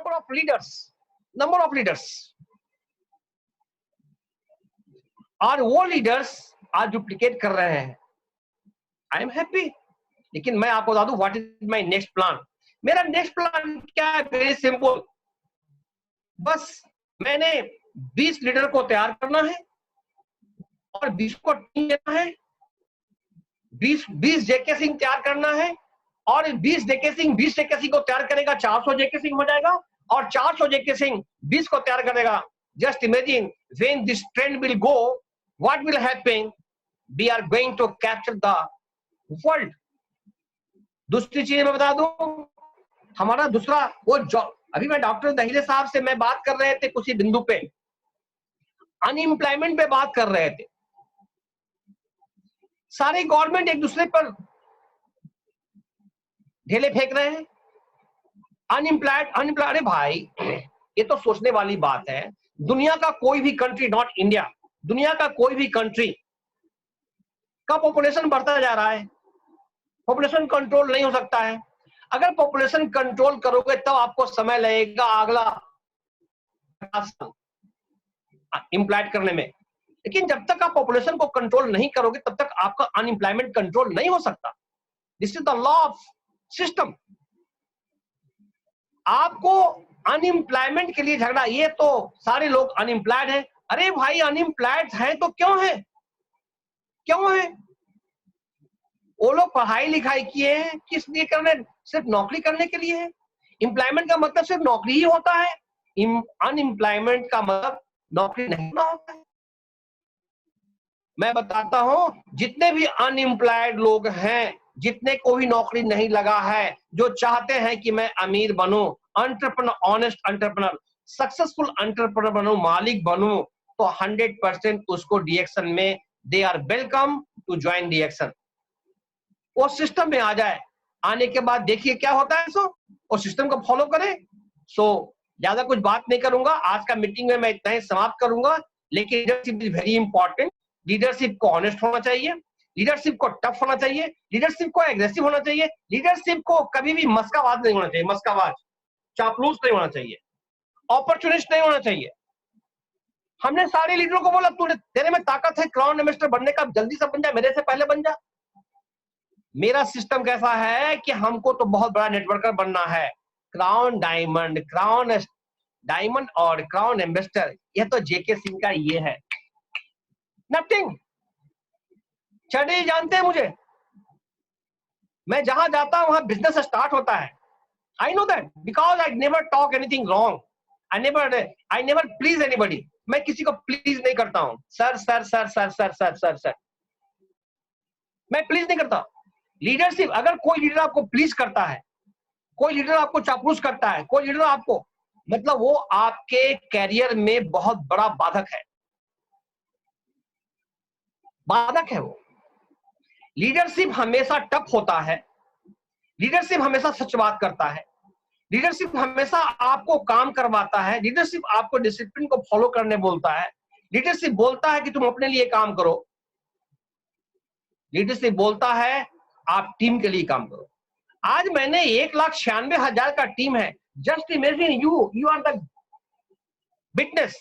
Number of leaders और वो leaders आज डुप्लीकेट कर रहे हैं। आई एम हैप्पी, लेकिन मैं आपको बता दूं what is my next plan. मेरा नेक्स्ट प्लान क्या है? वेरी सिंपल, बस मैंने 20 लीडर को तैयार करना है और 20 को टीम देना है। 20 जेके सिंह तैयार करना है और 20 जेके सिंह को तैयार करेगा, 400 जेके सिंह हो जाएगा और 400 जेके सिंह 20 को तैयार करेगा। Just imagine when this trend will go, what will happen? We are going to capture the world. दूसरी चीज मैं बता दूं, हमारा दूसरा वो जॉब, अभी मैं डॉक्टर दहीले साहब से मैं बात कर रहे थे कुछ ही बिंदु पे, अनएम्प्लॉयमेंट पे बात कर रहे थे। सारी गवर्नमेंट एक दूसरे पर ढेले फेंक रहे हैं। अनएम्प्लॉयड, अरे भाई ये तो सोचने वाली बात है। दुनिया का कोई भी कंट्री, नॉट इंडिया, दुनिया का कोई भी कंट्री का पॉपुलेशन बढ़ता जा रहा है, पॉपुलेशन कंट्रोल नहीं हो सकता है। अगर पॉपुलेशन कंट्रोल करोगे तब आपको समय लगेगा अगला 50 साल एम्प्लॉयड करने में, लेकिन जब तक आप पॉपुलेशन को कंट्रोल नहीं करोगे तब तक आपका अनएम्प्लॉयमेंट कंट्रोल नहीं हो सकता। This is the law of system. आपको अनएम्प्लॉयमेंट के लिए झगड़ा, ये तो सारे लोग अनएम्प्लॉयड हैं। अरे भाई अनएम्प्लॉयड हैं तो क्यों है? क्यों है? वो लोग पढ़ाई लिखाई किए हैं, किस लिए कर रहे हैं? सिर्फ नौकरी करने के लिए है। एम्प्लॉयमेंट का मतलब सिर्फ नौकरी ही होता है? अनएम्प्लॉयमेंट का मतलब नौकरी नहीं होता है। मैं बताता हूं, जितने भी अनएम्प्लॉयड लोग हैं, जितने को भी नौकरी नहीं लगा है, जो चाहते हैं कि मैं अमीर बनूं, entrepreneur, honest entrepreneur, successful entrepreneur बनूं, मालिक बनूं, तो 100% उसको डीएक्शन में they are welcome to join DAction. वो सिस्टम में आ जाए, आने के बाद देखिए क्या होता है। सो वो सिस्टम को फॉलो करें। सो ज्यादा कुछ बात नहीं करूंगा आज का मीटिंग में, मैं इतना ही समाप्त करूंगा। लेकिन leadership is very important. Leadership को ऑनेस्ट होना चाहिए, लीडरशिप को टफ होना चाहिए, लीडरशिप को एग्रेसिव होना चाहिए, लीडरशिप को कभी भी मस्काबाज नहीं होना चाहिए, मस्काबाज, चापलूस नहीं होना चाहिए, अपॉर्चुनिस्ट नहीं होना चाहिए। हमने सारे लीडरों को बोला तू, तेरे में ताकत है क्राउन इन्वेस्टर बनने का, जल्दी से बन जा, मेरे से पहले बन जा। मेरा सिस्टम कैसा है कि हमको तो बहुत बड़ा नेटवर्कर बनना है। क्राउन डायमंड और क्राउन इन्वेस्टर, यह तो जेके सिंह का ये है। नथिंग। चढ़े जानते हैं मुझे, मैं जहां जाता हूं वहां बिजनेस स्टार्ट होता है। I know that because I never talk anything wrong, I never please anybody. मैं किसी को प्लीज नहीं करता हूं। Sir sir sir sir sir sir sir sir मैं प्लीज नहीं करता। लीडरशिप, अगर कोई लीडर आपको प्लीज करता है, कोई लीडर आपको चापलूस करता है, कोई लीडर आपको, मतलब वो आपके कैरियर में बहुत बड़ा बाधक है, बाधक है वो। लीडरशिप हमेशा टफ होता है, लीडरशिप हमेशा सच बात करता है, लीडरशिप हमेशा आपको काम करवाता है, लीडरशिप आपको डिसिप्लिन को फॉलो करने बोलता है, लीडरशिप बोलता है कि तुम अपने लिए काम करो, लीडरशिप बोलता है आप टीम के लिए काम करो। आज मैंने 1,96,000 का टीम है। Just imagine you are the witness.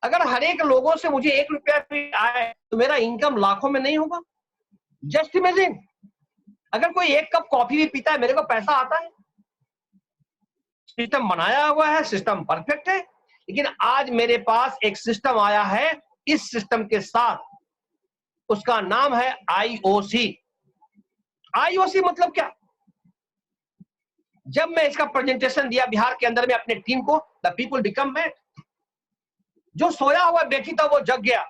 अगर हर एक लोगों से मुझे 1 रुपया भी आए तो मेरा इनकम लाखों में नहीं होगा। जस्ट इमेजिन, अगर कोई 1 कप कॉफी भी पीता है, मेरे को पैसा आता है। सिस्टम बनाया हुआ है, सिस्टम परफेक्ट है। लेकिन आज मेरे पास एक सिस्टम आया है, इस सिस्टम के साथ, उसका नाम है आईओसी। आईओसी मतलब क्या? जब मैं इसका प्रेजेंटेशन दिया बिहार के अंदर में अपने टीम को, द पीपल बिकम मैड। जो सोया हुआ बैठी था वो जग गया।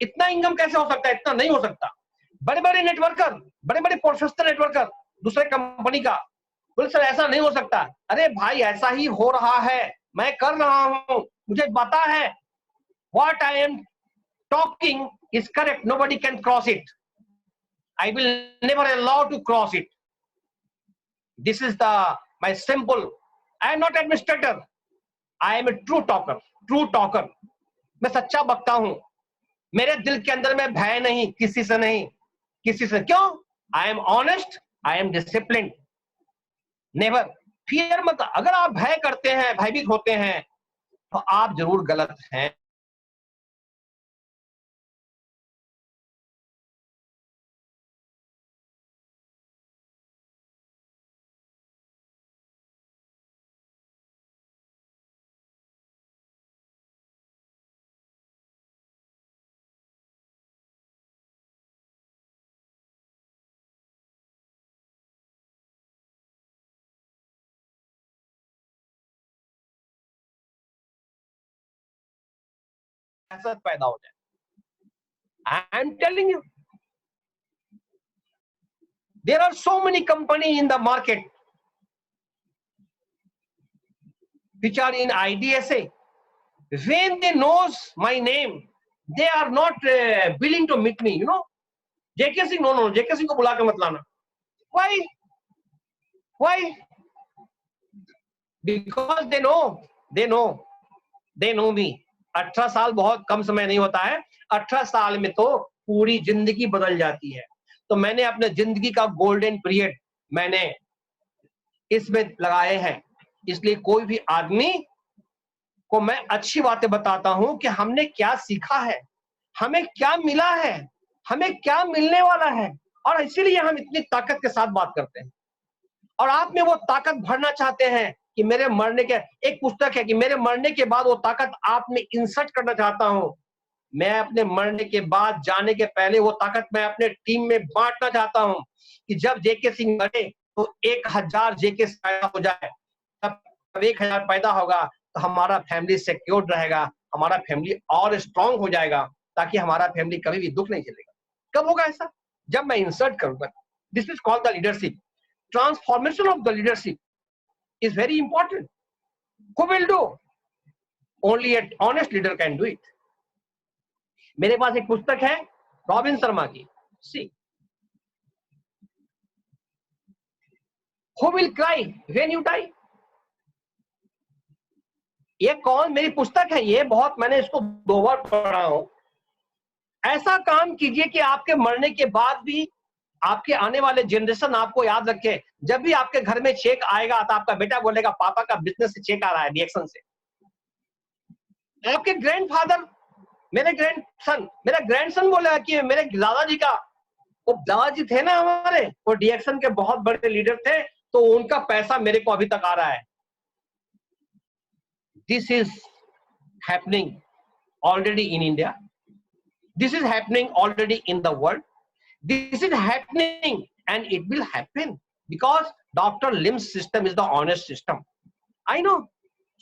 इतना इनकम कैसे हो सकता है? इतना नहीं हो सकता। बड़े बड़े नेटवर्कर, बड़े बड़े प्रोफेशनल नेटवर्कर दूसरे कंपनी का, बोले सर ऐसा नहीं हो सकता। अरे भाई ऐसा ही हो रहा है, मैं कर रहा हूं, मुझे पता है। What I am talking is correct, nobody can cross it, I will never allow to cross it. This is the my simple, I am not administrator, I am a true talker, true talker. मैं सच्चा बकता हूं, मेरे दिल के अंदर में भय नहीं, किसी से नहीं, किसी से। क्यों? आई am honest, I am discipline, never fear मत, अगर आप भय करते हैं, भयभीत होते हैं, तो आप जरूर गलत हैं। ऐसा पैदा हो जाए। I am telling you, there are so many company in the market which are in IDSA. When they knows my name, they are not willing to meet me. You know, JK Singh, no, JK Singh को बुला के मत लाना. Why? Why? Because they know me. 18 साल बहुत कम समय नहीं होता है। 18 साल में तो पूरी जिंदगी बदल जाती है। तो मैंने अपने जिंदगी का गोल्डन पीरियड मैंने इसमें लगाए हैं। इसलिए कोई भी आदमी को मैं अच्छी बातें बताता हूं कि हमने क्या सीखा है, हमें क्या मिला है, हमें क्या मिलने वाला है, और इसीलिए हम इतनी ताकत के साथ बात करते हैं। और आप में वो ताकत भरना चाहते हैं कि मेरे मरने के, एक पुस्तक है कि मेरे मरने के बाद वो ताकत आप में इंसर्ट करना चाहता हूं। मैं अपने मरने के बाद, जाने के पहले वो ताकत मैं अपने टीम में बांटना चाहता हूं कि जब जेके सिंह मरे तो 1000 जेके पैदा हो जाए। तब 1000 पैदा होगा तो हमारा फैमिली सिक्योर्ड रहेगा, हमारा फैमिली और स्ट्रांग हो जाएगा, ताकि हमारा फैमिली कभी भी दुख नहीं झेलेगा। कब होगा ऐसा? जब मैं इंसर्ट करूंगा। This is called the leadership. Transformation of the leadership is very important. Who will do? Only an honest leader can do it. मेरे पास एक पुस्तक है रॉबिन शर्मा की, See. Who will cry when you die? ये कौन, मेरी पुस्तक है ये, बहुत मैंने इसको 2 बार पढ़ा हूं। ऐसा काम कीजिए कि आपके मरने के बाद भी आपके आने वाले जनरेशन आपको याद रखे। जब भी आपके घर में चेक आएगा तो आपका बेटा बोलेगा पापा का बिजनेस से चेक आ रहा है, रिएक्शन से। आपके ग्रैंडफादर, मेरा ग्रैंडसन बोलेगा कि मेरे दादाजी का, वो दादाजी थे ना हमारे, वो रिएक्शन के बहुत बड़े लीडर थे, तो उनका पैसा मेरे को अभी तक आ रहा है। This is happening already in India, this is happening already in the world, this is happening and it will happen because Dr. Lim's system is the honest system. I know.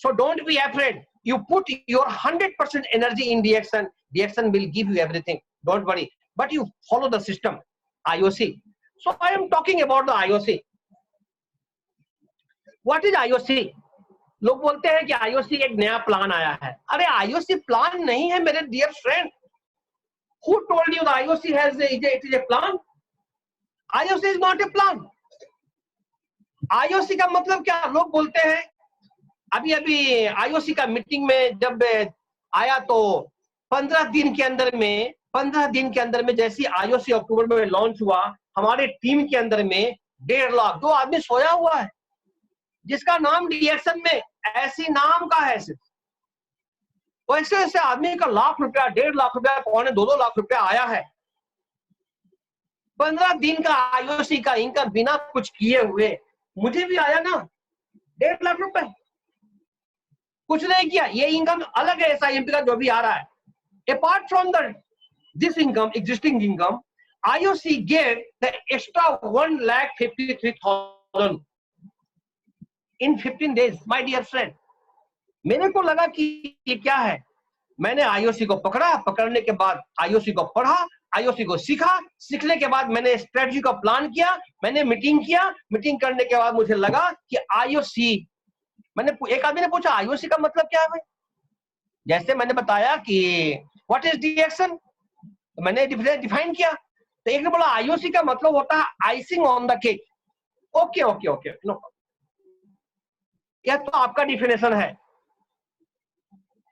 So don't be afraid. You put your 100% energy in reaction. Reaction will give you everything. Don't worry. But you follow the system. IOC. So I am talking about the IOC. What is IOC? लोग बोलते हैं कि IOC एक नया plan आया है। अरे IOC plan नहीं है मेरे dear friend. Who told you the IOC it is a plan? IOC is not a plan. IOC का मतलब क्या? लोग बोलते हैं, अभी IOC का मीटिंग में जब आया तो 15 दिन के अंदर में जैसी IOC अक्टूबर में लॉन्च हुआ, हमारे टीम के अंदर में 1.5 लाख 2 आदमी सोया हुआ है, जिसका नाम रिएक्शन में ऐसी नाम का है सिर्फ। वैसे ऐसे आदमी का लाख रुपया, 1.5 लाख रुपया, 2 लाख रुपया आया है। 15 दिन का IOC का इनकम बिना कुछ किए हुए मुझे भी आया ना 1.5 लाख रुपए। कुछ नहीं किया, ये इनकम अलग है SIMP का जो भी आ रहा है। Apart from this income, existing income, IOC gave the extra 1,53,000 in 15 days, my dear friend. मेरे को लगा कि ये क्या है। मैंने IOC को पकड़ा, पकड़ने के बाद IOC को पढ़ा, IOC को सीखा, सीखने के बाद मैंने स्ट्रेटजी का प्लान किया, मैंने मीटिंग किया, मीटिंग करने के बाद मुझे लगा कि IOC, एक आदमी ने पूछा IOC का मतलब क्या है भाई? जैसे मैंने बताया कि व्हाट इज रिएक्शन, मैंने डिफाइन किया, तो एक ने बोला IOC का मतलब होता है icing on the cake. Okay okay okay, no, यह तो आपका डिफिनेशन है।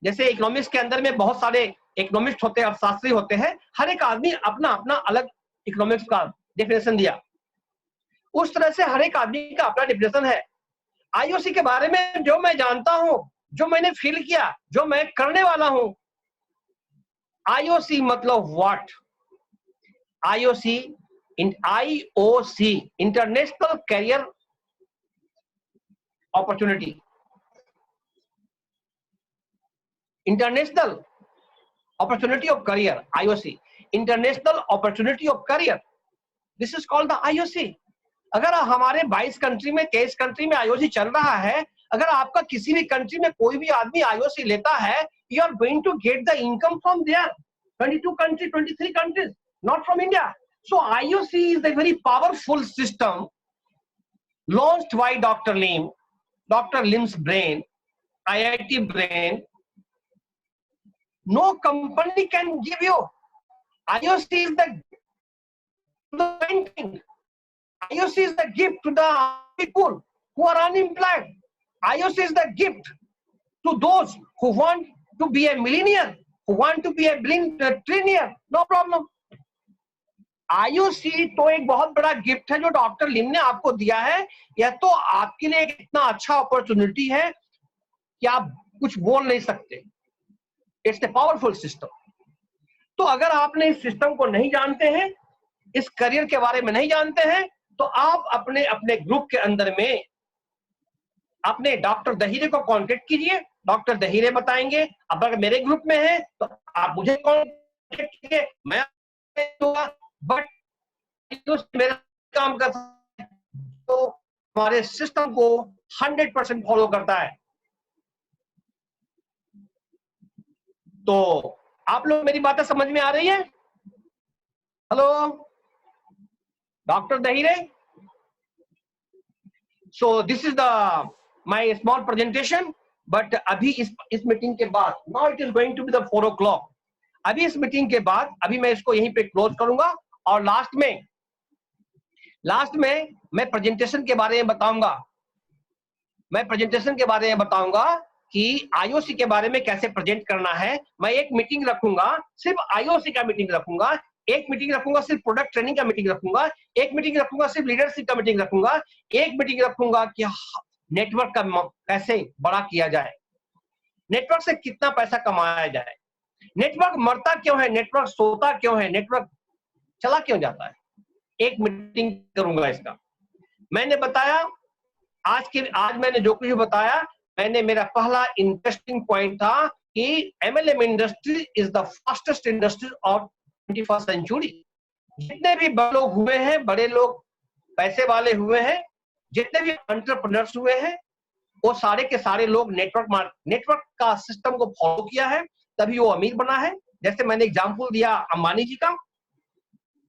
जैसे इकोनॉमिक्स के अंदर में बहुत सारे इकोनॉमिस्ट होते हैं, अर्थशास्त्री होते हैं, हर एक आदमी अपना अपना अलग इकोनॉमिक्स का डेफिनेशन दिया। उस तरह से हर एक आदमी का अपना डेफिनेशन है। आईओसी के बारे में जो मैं जानता हूं, जो मैंने फील किया, जो मैं करने वाला हूं, आईओसी मतलब what? IOC international career opportunity, international opportunity of career, IOC, international opportunity of career, this is called the IOC. अगर हमारे 22 कंट्री में 23 कंट्री में IOC चल रहा है, अगर आपका किसी भी कंट्री में कोई भी आदमी IOC लेता है, you are going to get the income from there. 22 countries, 23 countries, not from India. So IOC is a very powerful system launched by Dr. Lim, Dr. Lim's brain, IIT brain. No company can give you. IOC is the thing. IOC is the gift to the people who are unemployed. IOC is the gift to those who want to be a millionaire, who want to be a trillionaire. No problem. IOC तो एक बहुत बड़ा gift है जो doctor लिम ने आपको दिया है। यह तो आपके लिए एक इतना अच्छा अपॉर्चुनिटी है कि आप कुछ बोल नहीं सकते। It's a powerful system. तो अगर आपने इस सिस्टम को नहीं जानते हैं, इस करियर के बारे में नहीं जानते हैं, तो आप अपने अपने ग्रुप के अंदर में अपने डॉक्टर दहीरे को कांटेक्ट कीजिए। डॉक्टर दहीरे बताएंगे। अब अगर मेरे ग्रुप में है तो आप मुझे कांटेक्ट कीजिए, मैं दूंगा। बट मेरा काम करता है तो हमारे सिस्टम को 100% फॉलो करता है। तो आप लोग मेरी बातें समझ में आ रही है? Hello doctor Dahire. So this is the my small presentation. But अभी इस मीटिंग के बाद, now it is going to be the 4 o'clock, अभी इस मीटिंग के बाद अभी मैं इसको यहीं पे क्लोज करूंगा और लास्ट में मैं प्रेजेंटेशन के बारे में बताऊंगा। मैं प्रेजेंटेशन के बारे में बताऊंगा कि आईओसी के बारे में कैसे प्रेजेंट करना है। मैं एक मीटिंग रखूंगा, सिर्फ आईओसी का मीटिंग रखूंगा। एक मीटिंग रखूंगा सिर्फ प्रोडक्ट ट्रेनिंग का मीटिंग रखूंगा। एक मीटिंग रखूंगा सिर्फ लीडरशिप का मीटिंग रखूंगा। एक मीटिंग रखूंगा कि नेटवर्क का कैसे बड़ा किया जाए, नेटवर्क से कितना पैसा कमाया जाए, नेटवर्क मरता क्यों है, नेटवर्क सोता क्यों है, नेटवर्क चला क्यों जाता है। एक मीटिंग करूंगा इसका। मैंने बताया आज मैंने जो कुछ बताया, मैंने मेरा पहला इंटरेस्टिंग पॉइंट था कि MLM industry is the fastest industry of 21st century. जितने भी बड़े लोग हुए हैं, बड़े लोग पैसे वाले हुए हैं, जितने भी एंटरप्रेन्योर्स हुए हैं, वो सारे के सारे लोग नेटवर्क का सिस्टम को फॉलो किया है, तभी वो अमीर बना है। जैसे मैंने एग्जांपल दिया अंबानी जी का,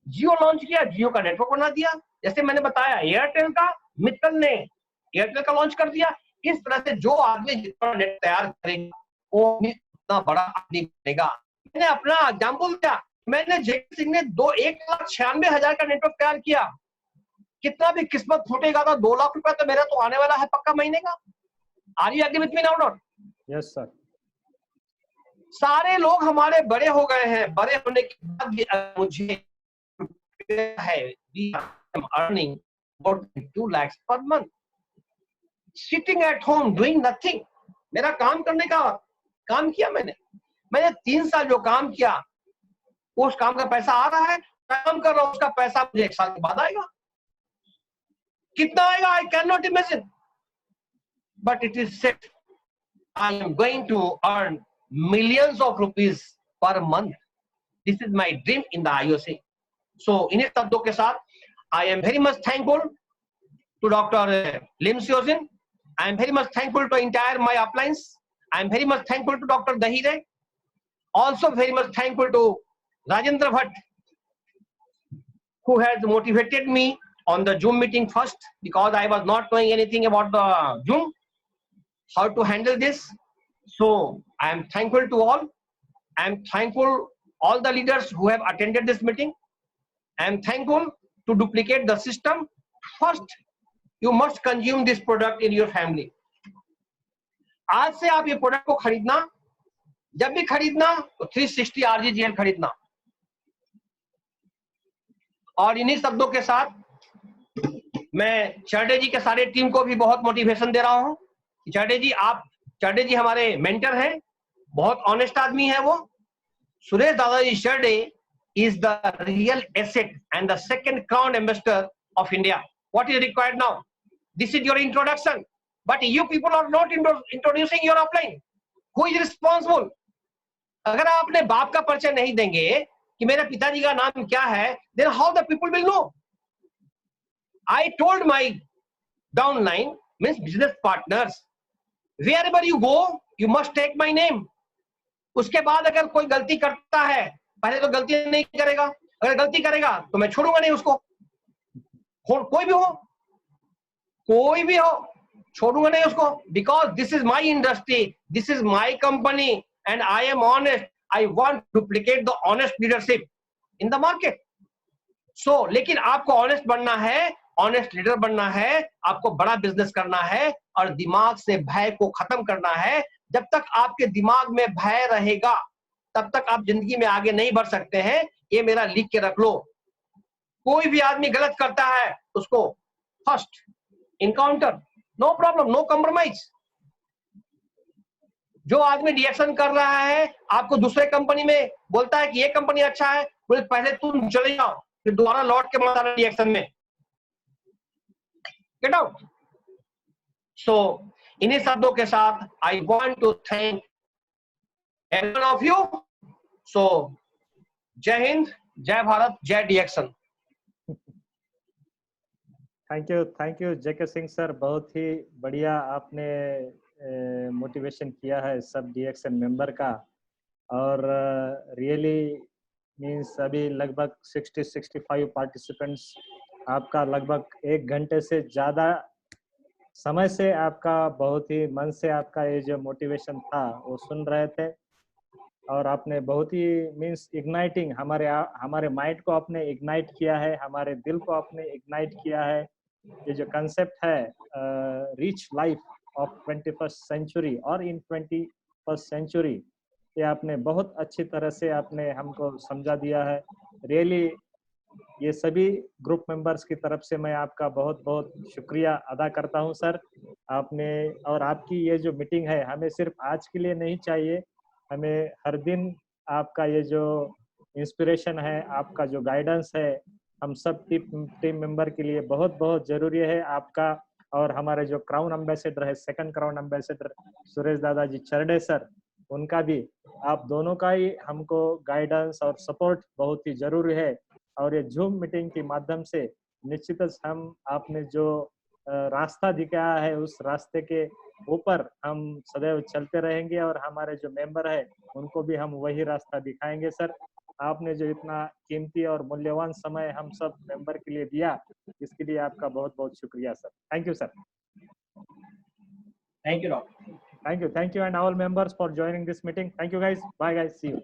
जियो लॉन्च किया, जियो का नेटवर्क बना दिया। जैसे मैंने बताया एयरटेल का, मित्तल ने एयरटेल का लॉन्च कर दिया। इस तरह से जो आदमी जितना नेट तैयार करेगा वो उतना बड़ा आदमी बनेगा। मैंने अपना एग्जांपल दिया, मैंने जेके सिंह ने 1,96,000 का नेटवर्क तैयार किया। कितना भी किस्मत फूटेगा तो 2 लाख रुपया तो मेरा तो आने वाला है पक्का महीने का। Are you agree with me now not? Yes sir. सारे लोग हमारे बड़े हो गए हैं, बड़े होने के बाद मुझे है we are earning about 2 lakhs per month sitting at home doing nothing। मेरा काम करने का काम किया मैंने 3 साल जो काम किया उस काम का पैसा आ रहा है। काम कर रहा हूं, उसका पैसा मुझे 1 साल के बाद आएगा। कितना आएगा I can not imagine, but it is set I am going to earn millions of rupees per month. This is my dream in the IOC. So इन्हीं शब्दों के साथ I am very much thankful to Dr. Lim Seojin. I am very much thankful to entire my uplines. I am very much thankful to Dr. Dahire. Also very much thankful to Rajendra Bhatt, who has motivated me on the Zoom meeting first, because I was not knowing anything about the Zoom, how to handle this. So I am thankful to all. I am thankful all the leaders who have attended this meeting. I am thankful to duplicate the system. First, you must consume this product in your family. आज से आप ये product को खरीदना, जब भी खरीदना तो 360 RGGL खरीदना। और इन्हीं शब्दों के साथ मैं चर्डे जी के सारे टीम को भी बहुत मोटिवेशन दे रहा हूं। चर्डे जी हमारे मेंटर हैं, बहुत ऑनेस्ट आदमी है वो। सुरेश दादाजी चर्डे is the real asset and the second crown ambassador of India. What is required now? This is your introduction, but you people are not introducing your upline. Who is responsible? अगर आप अपने बाप का परिचय नहीं देंगे कि मेरे पिताजी का नाम क्या है, then how the people will know? I told my downline, means business partners, wherever you go, you must take my name. उसके बाद अगर कोई गलती करता है, पहले तो गलती नहीं करेगा, अगर गलती करेगा तो मैं छोड़ूंगा नहीं उसको, कोई भी हो छोड़ूंगा नहीं उसको, because this is my industry, this is my company and I am honest. I want to duplicate the honest leadership in the market. So लेकिन आपको ऑनेस्ट बनना है, ऑनेस्ट लीडर बनना है, आपको बड़ा बिजनेस करना है और दिमाग से भय को खत्म करना है। जब तक आपके दिमाग में भय रहेगा तब तक आप जिंदगी में आगे नहीं बढ़ सकते हैं। ये मेरा लिख के रख लो। कोई भी आदमी गलत करता है उसको first encounter, no problem, no compromise. जो आदमी रिएक्शन कर रहा है, आपको दूसरे कंपनी में बोलता है कि ये कंपनी अच्छा है, बोले पहले तुम चले जाओ, फिर दोबारा लौट के मत आना रिएक्शन में, गेट आउट। सो इन्हीं शब्दों के साथ I want to thank every one of you. So जय हिंद, जय भारत, जय DAction. Thank you JK Singh sir, बहुत ही बढ़िया आपने मोटिवेशन किया है सब डीएक्शन मेंबर का। और रियली मीन्स अभी लगभग 60-65 पार्टिसिपेंट्स, आपका लगभग 1 घंटे से ज़्यादा समय से आपका बहुत ही मन से आपका ये जो मोटिवेशन था वो सुन रहे थे। और आपने बहुत ही मीन्स इग्नाइटिंग हमारे माइंड को आपने इग्नाइट किया है, हमारे दिल को आपने इग्नाइट किया है। ये जो कंसेप्ट है rich life of 21st century और इन 21st सेंचुरी, ये आपने बहुत अच्छी तरह से आपने हमको समझा दिया है। रियली ये सभी ग्रुप मेंबर्स की तरफ से मैं आपका बहुत बहुत शुक्रिया अदा करता हूं सर। आपने और आपकी ये जो मीटिंग है हमें सिर्फ आज के लिए नहीं चाहिए, हमें हर दिन आपका ये जो इंस्पिरेशन है, आपका जो गाइडेंस है, हम सब टीम मेंबर के लिए बहुत बहुत जरूरी है आपका। और हमारे जो क्राउन एम्बेसडर है, सेकंड क्राउन एम्बेसडर सुरेश दादाजी चरडे सर, उनका भी, आप दोनों का ही हमको गाइडेंस और सपोर्ट बहुत ही जरूरी है। और ये जूम मीटिंग के माध्यम से निश्चित हम आपने जो रास्ता दिखाया है उस रास्ते के ऊपर हम सदैव चलते रहेंगे और हमारे जो मेंबर है उनको भी हम वही रास्ता दिखाएंगे सर। आपने जो इतना कीमती और मूल्यवान समय हम सब मेंबर के लिए दिया, इसके लिए आपका बहुत बहुत शुक्रिया sir. Thank you sir. Thank you doctor. Thank you and all members for joining this meeting. Thank you guys. Bye guys. See you.